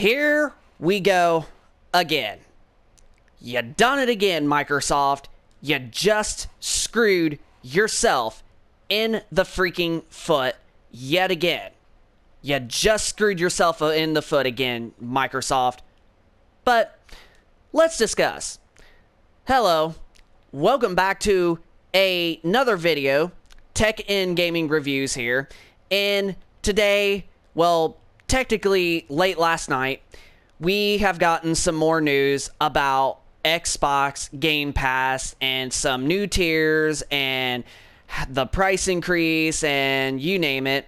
Here we go again. You done it again, Microsoft. You just screwed yourself in the freaking foot yet again. You just screwed yourself in the foot again, Microsoft. But let's discuss. Hello, welcome back to another video, Tech and Gaming Reviews here. And today, well, technically late last night, we have gotten some more news about Xbox Game Pass and some new tiers and the price increase and you name it.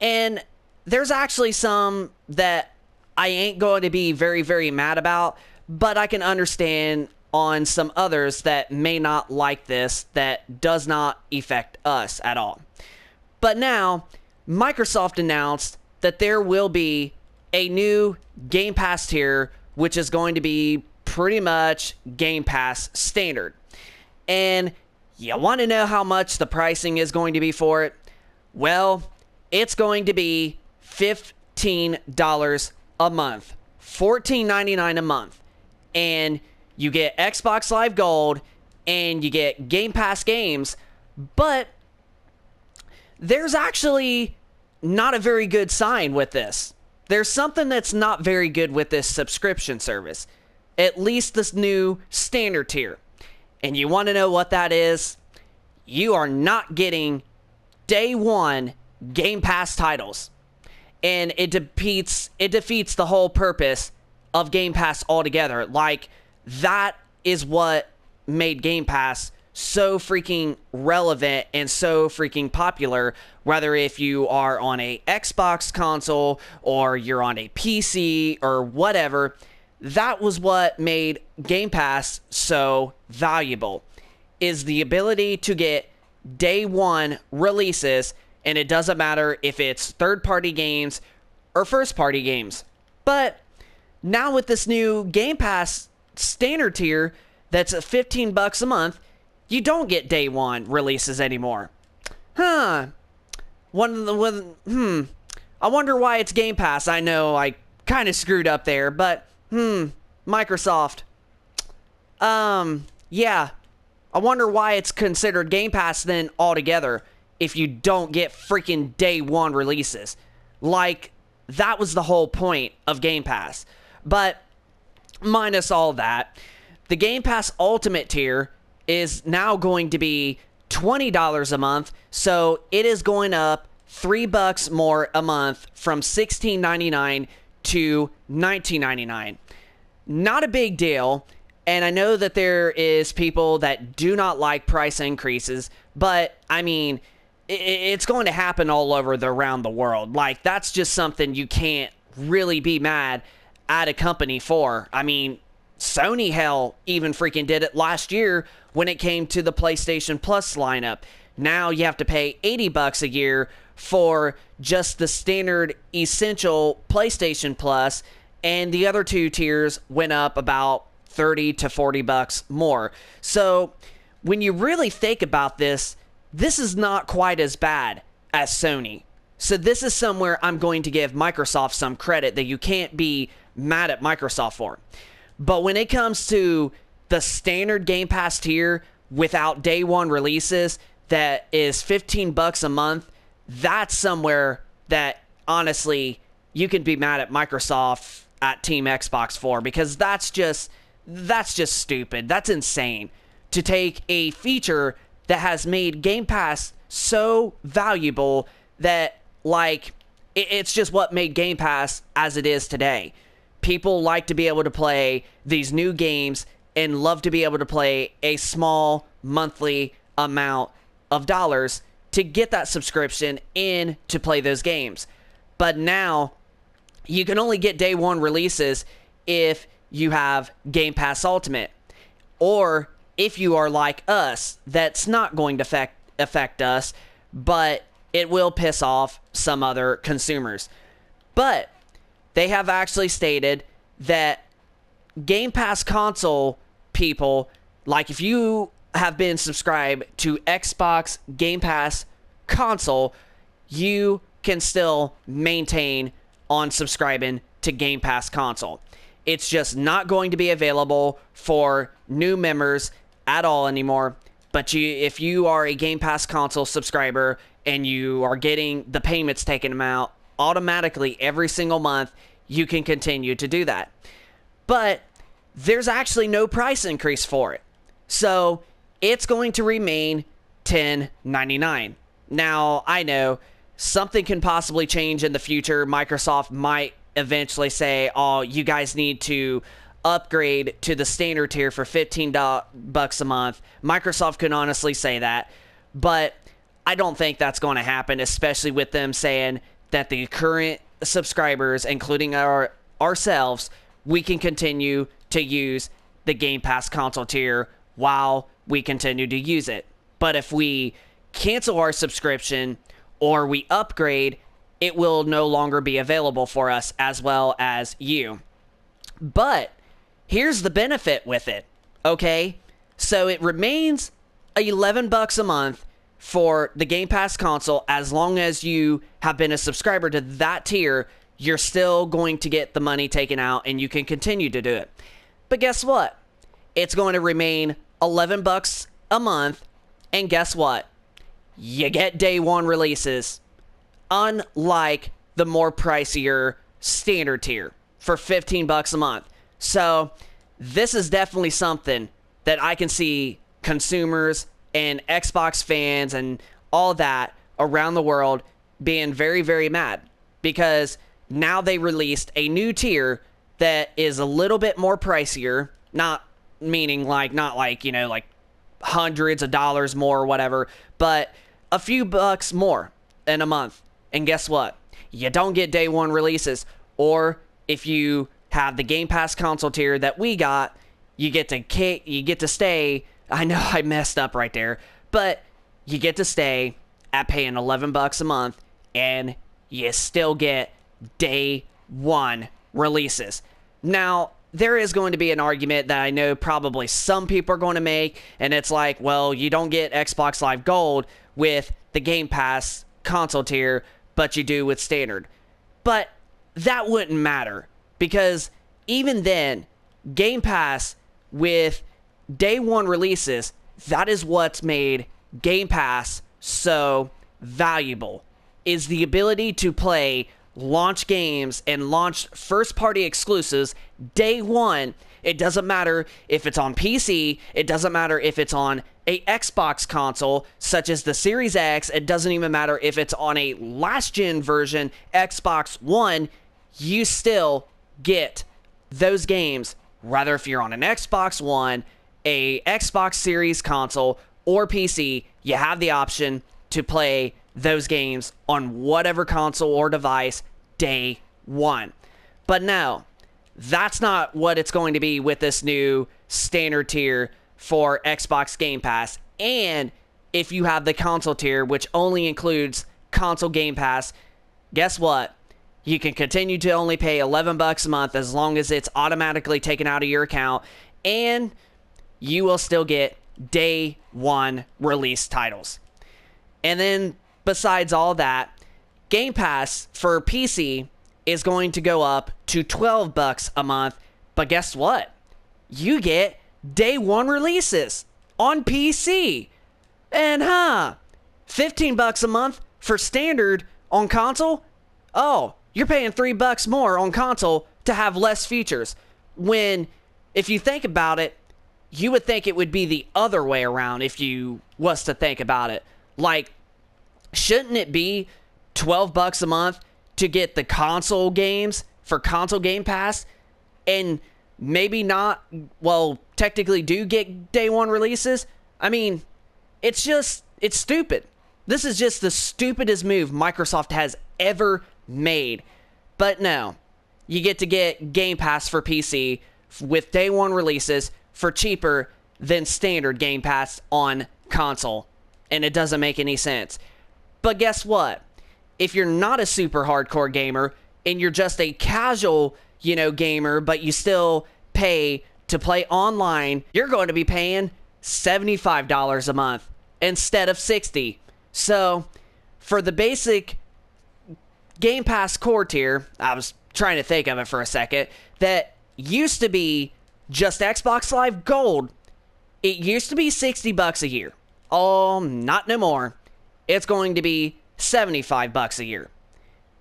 And there's actually some that I ain't going to be very, very mad about, but I can understand on some others that may not like this, that does not affect us at all. But now, Microsoft announced that there will be a new Game Pass tier, which is going to be pretty much Game Pass standard. And you want to know how much the pricing is going to be for it? Well, it's going to be $15 a month, $14.99 a month. And you get Xbox Live Gold and you get Game Pass games, but there's actually not a very good sign with this. There's something that's not very good with this subscription service, at least this new standard tier. And you want to know what that is? You are not getting day one Game Pass titles. And it defeats the whole purpose of Game Pass altogether. Like, that is what made Game Pass so freaking relevant and so freaking popular, whether if you are on a Xbox console or you're on a PC or whatever. That was what made Game Pass so valuable, is the ability to get day one releases, and it doesn't matter if it's third-party games or first-party games. But now with this new Game Pass standard tier that's at $15 a month, you don't get day one releases anymore. I wonder why it's Game Pass. I know I kind of screwed up there, but Microsoft. Yeah. I wonder why it's considered Game Pass then altogether if you don't get freaking day one releases. Like, that was the whole point of Game Pass. But minus all that, the Game Pass Ultimate tier is now going to be $20 a month, so it is going up $3 more a month from $16.99 to $19.99. Not a big deal, and I know that there is people that do not like price increases, but I mean, it's going to happen all over around the world. Like, that's just something you can't really be mad at a company for. I mean, Sony, hell, even freaking did it last year when it came to the PlayStation Plus lineup. Now you have to pay $80 a year for just the standard essential PlayStation Plus, and the other two tiers went up about $30 to $40 more. So when you really think about this, this is not quite as bad as Sony. So this is somewhere I'm going to give Microsoft some credit that you can't be mad at Microsoft for. But when it comes to the standard Game Pass tier without day one releases, that is $15 a month, that's somewhere that honestly you can be mad at Microsoft at Team Xbox for, because that's just stupid. That's insane to take a feature that has made Game Pass so valuable that, like, it's just what made Game Pass as it is today. People like to be able to play these new games and love to be able to play a small monthly amount of dollars to get that subscription in to play those games. But now you can only get day one releases if you have Game Pass Ultimate, or if you are like us, that's not going to affect us, but it will piss off some other consumers. But they have actually stated that Game Pass console people, like if you have been subscribed to Xbox Game Pass console, you can still maintain on subscribing to Game Pass console. It's just not going to be available for new members at all anymore. But if you are a Game Pass console subscriber and you are getting the payments taken out automatically every single month, you can continue to do that. But there's actually no price increase for it. So it's going to remain $10.99. Now, I know something can possibly change in the future. Microsoft might eventually say, oh, you guys need to upgrade to the standard tier for $15 a month. Microsoft could honestly say that, but I don't think that's going to happen, especially with them saying that the current subscribers, including ourselves, we can continue to use the Game Pass console tier while we continue to use it. But if we cancel our subscription or we upgrade, it will no longer be available for us as well as you. But here's the benefit with it, okay? So it remains $11 a month for the Game Pass console. As long as you have been a subscriber to that tier, you're still going to get the money taken out and you can continue to do it. But guess what? It's going to remain $11 a month, and guess what? You get day one releases, unlike the more pricier standard tier for $15 a month. So this is definitely something that I can see consumers and Xbox fans and all that around the world being very, very mad, because now they released a new tier that is a little bit more pricier, not like, you know, like hundreds of dollars more or whatever, but a few bucks more in a month. And guess what? You don't get day one releases. Or if you have the Game Pass console tier that we got, you get to stay. I know I messed up right there, but you get to stay at paying $11 a month, and you still get day one releases. Now, there is going to be an argument that I know probably some people are going to make, and it's like, well, you don't get Xbox Live Gold with the Game Pass console tier, but you do with standard. But that wouldn't matter, because even then, Game Pass with day one releases, that is what's made Game Pass so valuable, is the ability to play launch games and launch first-party exclusives day one. It doesn't matter if it's on PC. It doesn't matter if it's on a Xbox console, such as the Series X. It doesn't even matter if it's on a last-gen version, Xbox One. You still get those games, whether if you're on an Xbox One, a Xbox Series console, or PC. You have the option to play those games on whatever console or device day one. But no, that's not what it's going to be with this new standard tier for Xbox Game Pass. And if you have the console tier, which only includes console Game Pass, guess what? You can continue to only pay $11 a month as long as it's automatically taken out of your account, and you will still get day one release titles. And then besides all that, Game Pass for PC is going to go up to $12 a month. But guess what? You get day one releases on PC. And $15 a month for standard on console? Oh, you're paying $3 more on console to have less features. When, if you think about it, you would think it would be the other way around if you was to think about it. Like, shouldn't it be $12 a month to get the console games for console Game Pass, and maybe not, well, technically do get day one releases? I mean, it's stupid. This is just the stupidest move Microsoft has ever made. But no, you get to get Game Pass for PC with day one releases for cheaper than standard Game Pass on console. And it doesn't make any sense. But guess what? If you're not a super hardcore gamer and you're just a casual, gamer, but you still pay to play online, you're going to be paying $75 a month instead of $60. So for the basic Game Pass core tier, I was trying to think of it for a second, that used to be just Xbox Live Gold. It used to be $60 a year. Oh, not no more. It's going to be $75 a year.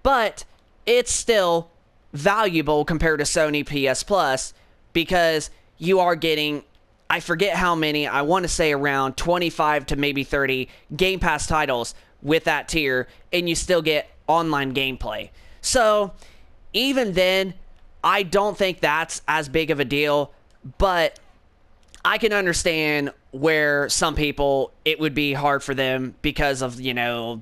But it's still valuable compared to Sony PS Plus because you are getting, I forget how many, I want to say around 25 to maybe 30 Game Pass titles with that tier, and you still get online gameplay. So even then, I don't think that's as big of a deal, but I can understand where some people, it would be hard for them because of, you know,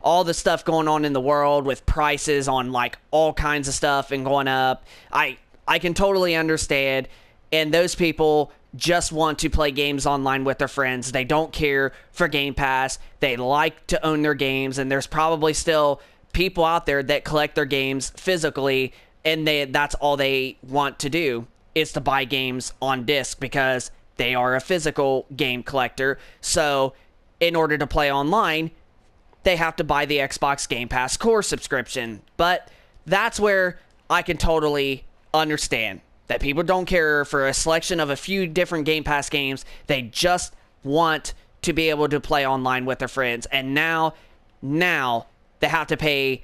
all the stuff going on in the world with prices on like all kinds of stuff and going up. I can totally understand. And those people just want to play games online with their friends. They don't care for Game Pass. They like to own their games. And there's probably still people out there that collect their games physically, and that's all they want to do is to buy games on disc because they are a physical game collector. So in order to play online, they have to buy the Xbox Game Pass Core subscription. But that's where I can totally understand that people don't care for a selection of a few different Game Pass games. They just want to be able to play online with their friends. And now they have to pay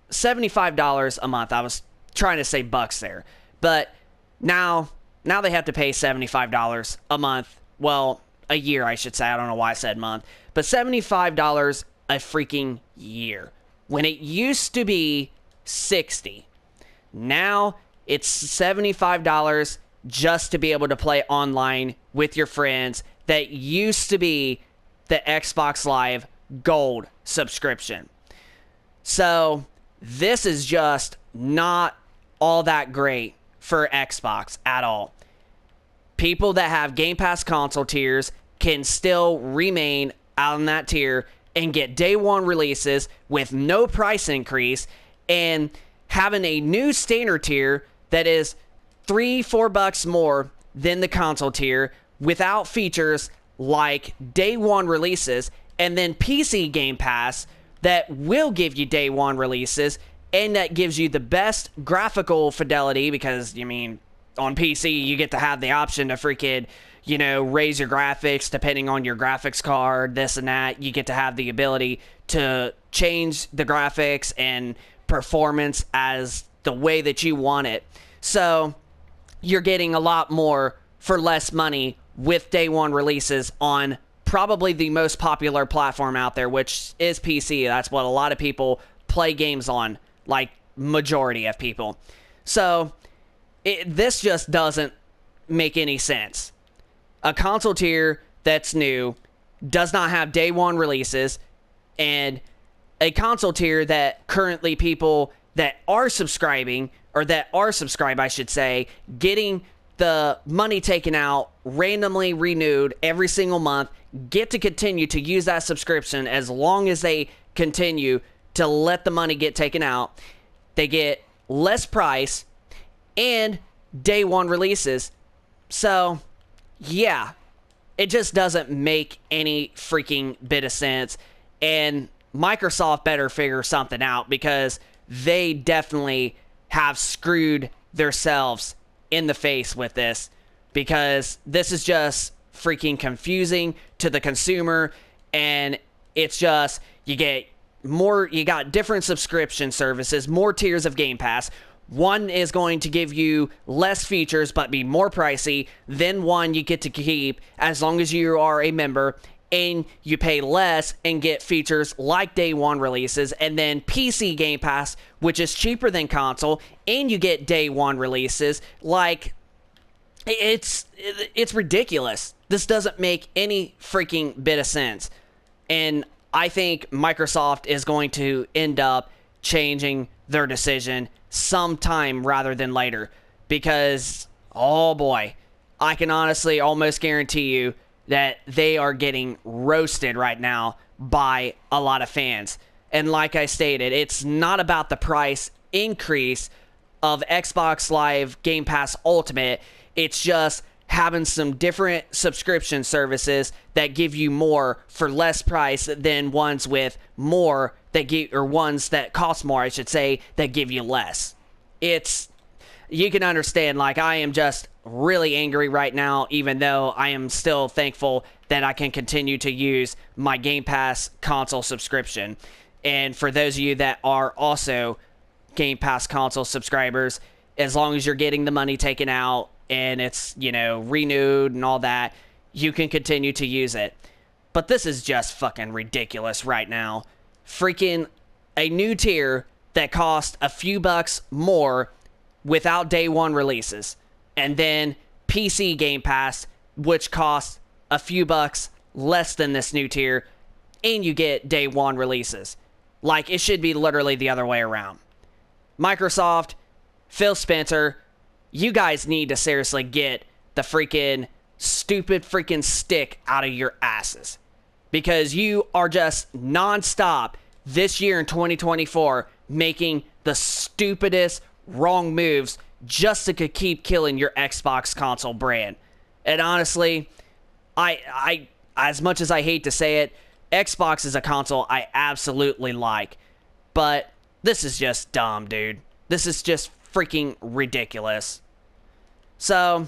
$75 a month. I was trying to say bucks there. But now they have to pay $75 a month. Well, a year, I should say. I don't know why I said month. But $75 a freaking year. When it used to be $60. Now it's $75 just to be able to play online with your friends. That used to be the Xbox Live Gold subscription. So this is just not all that great for Xbox at all. People that have Game Pass console tiers can still remain on that tier and get day one releases with no price increase, and having a new standard tier that is $3-4 more than the console tier without features like day one releases, and then PC Game Pass that will give you day one releases and that gives you the best graphical fidelity because, I mean, on PC you get to have the option to freaking, you know, raise your graphics depending on your graphics card, this and that. You get to have the ability to change the graphics and performance as the way that you want it. So you're getting a lot more for less money with day one releases on probably the most popular platform out there, which is PC. That's what a lot of people play games on, like majority of people. So this just doesn't make any sense. A console tier that's new does not have day one releases, and a console tier that currently people that are subscribing, or that are subscribed, I should say, getting the money taken out, randomly renewed every single month, get to continue to use that subscription as long as they continue to let the money get taken out. They get less price and day one releases. So, yeah, it just doesn't make any freaking bit of sense. And Microsoft better figure something out because they definitely have screwed themselves in the face with this, because this is just freaking confusing to the consumer. And it's just, you got different subscription services, more tiers of Game Pass. One is going to give you less features but be more pricey. Then one you get to keep as long as you are a member, and you pay less and get features like day one releases. And then PC Game Pass, which is cheaper than console, and you get day one releases. Like, it's ridiculous. This doesn't make any freaking bit of sense. And I think Microsoft is going to end up changing their decision sometime rather than later, because, oh boy, I can honestly almost guarantee you that they are getting roasted right now by a lot of fans. And like I stated, it's not about the price increase of Xbox Live Game Pass Ultimate. It's just having some different subscription services that give you more for less price than ones with more that give, or ones that cost more, I should say, that give you less. You can understand, like, I am just really angry right now, even though I am still thankful that I can continue to use my Game Pass console subscription. And for those of you that are also Game Pass console subscribers, as long as you're getting the money taken out and it's, renewed and all that, you can continue to use it. But this is just fucking ridiculous right now. Freaking a new tier that cost a few bucks more without day one releases. And then PC Game Pass, which costs a few bucks less than this new tier, and you get day one releases. Like, it should be literally the other way around. Microsoft, Phil Spencer, you guys need to seriously get the freaking stupid freaking stick out of your asses. Because you are just nonstop this year in 2024 making the stupidest wrong moves just to keep killing your Xbox console brand. And honestly, I as much as I hate to say it, Xbox is a console I absolutely like. But this is just dumb, dude. This is just freaking ridiculous. So,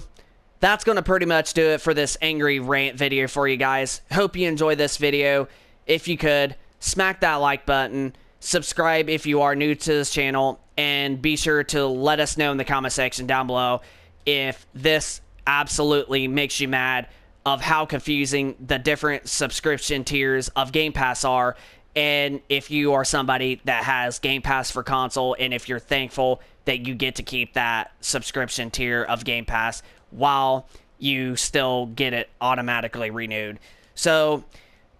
that's going to pretty much do it for this angry rant video for you guys. Hope you enjoyed this video. If you could, smack that like button, subscribe if you are new to this channel, and be sure to let us know in the comment section down below if this absolutely makes you mad of how confusing the different subscription tiers of Game Pass are, and if you are somebody that has Game Pass for console, and if you're thankful that you get to keep that subscription tier of Game Pass while you still get it automatically renewed. So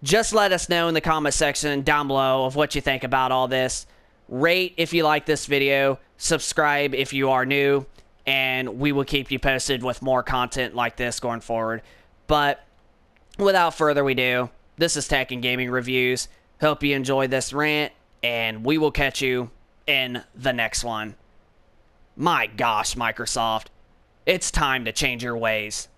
just let us know in the comment section down below of what you think about all this. Rate if you like this video, subscribe if you are new, and we will keep you posted with more content like this going forward. But without further ado, this is Tech and Gaming Reviews. Hope you enjoyed this rant, and we will catch you in the next one. My gosh, Microsoft, it's time to change your ways.